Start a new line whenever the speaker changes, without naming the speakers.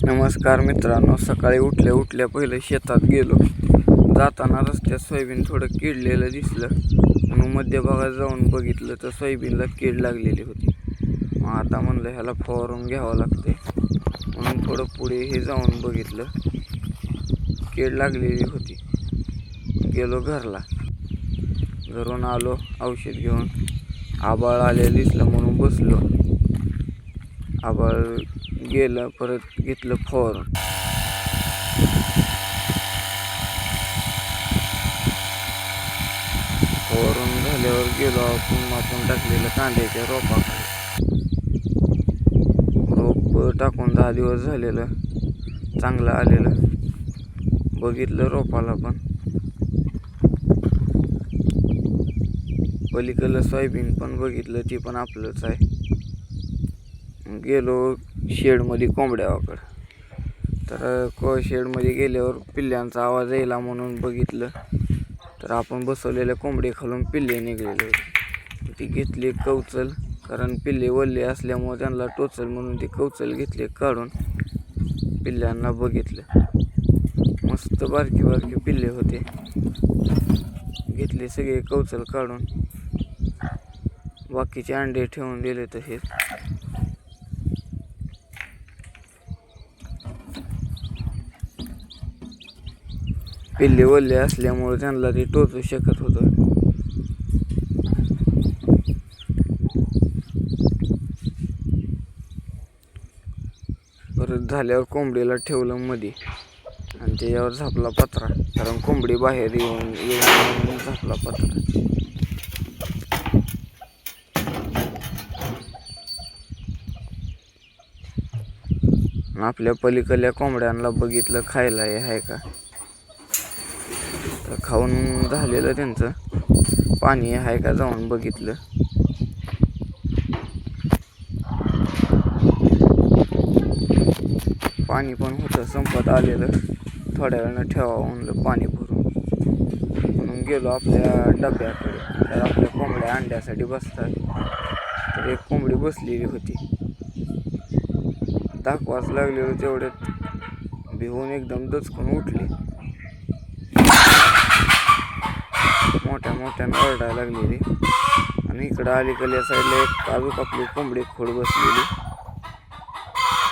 नमस्कार मित्रांनो, सकाळी उठल्या पहिले शेतात गेलो. जाताना रस्त्यात सोयाबीन थोडं किडलेलं दिसलं म्हणून मध्यभागात जाऊन बघितलं तर सोयाबीनला कीड लागलेली होती. मग आता म्हणलं ह्याला फवारून घ्यावं लागते म्हणून थोडं पुढे हे जाऊन बघितलं, कीड लागलेली होती. गेलो घरला, घरून आलो औषध घेऊन. आबाळ आलेलं दिसलं म्हणून बसलो. आबाळ गेलं, परत घेतलं फवारून. फवारून झाल्यावर गेलो आपण टाकलेलं कांद्याच्या रोपाकडे. रोप टाकून 10 दिवस झालेलं, चांगलं आलेलं. बघितलं रोपाला पण. पलीकडलं सोयाबीन पण बघितलं, ती पण आपलंच आहे. गेलो शेडमध्ये कोंबड्याकडं. तर शेडमध्ये गेल्यावर पिल्ल्यांचा आवाज यायला म्हणून बघितलं तर आपण बसवलेल्या कोंबडी खालून पिल्ले निघलेले होते. ती घेतली कवचल, कारण पिल्ले वल्ले असल्यामुळे त्यांना टोचल म्हणून ती कवचल घेतली काढून. पिल्ल्यांना बघितलं, मस्त बारकी पिल्ले होते. घेतले सगळे कवचल काढून, बाकीचे अंडे ठेवून दिले तसेच. पिल्ले वल्ले असल्यामुळे त्यांना ते टोचू शकत होतं. परत झाल्यावर कोंबडीला ठेवलं मध्ये आणि त्याच्यावर झापला पत्रा, कारण कोंबडी बाहेर येऊन झापला पत्रा. आपल्या पलीकडल्या कोंबड्यांना बघितलं खायला हे आहे का, तर खाऊन झालेलं त्यांचं. पाणी आहे का जाऊन बघितलं. पाणी पण होतं, संपत आलेलं. थोड्या वेळानं ठेवावं म्हणलं पाणी भरून, म्हणून गेलो आपल्या डब्याकडे. तर आपल्या कोंबड्या अंड्यासाठी बसतात. तर एक कोंबडी बसलेली होती. दाखवाच लागलेलं तेवढ्यात भिवून एकदम दचकून उठली. मोठ्यानं ओरडायला लागलेली. आणि इकडं अलीकडल्या साईडला एक अजून आपली कोंबडी खोड बसलेली.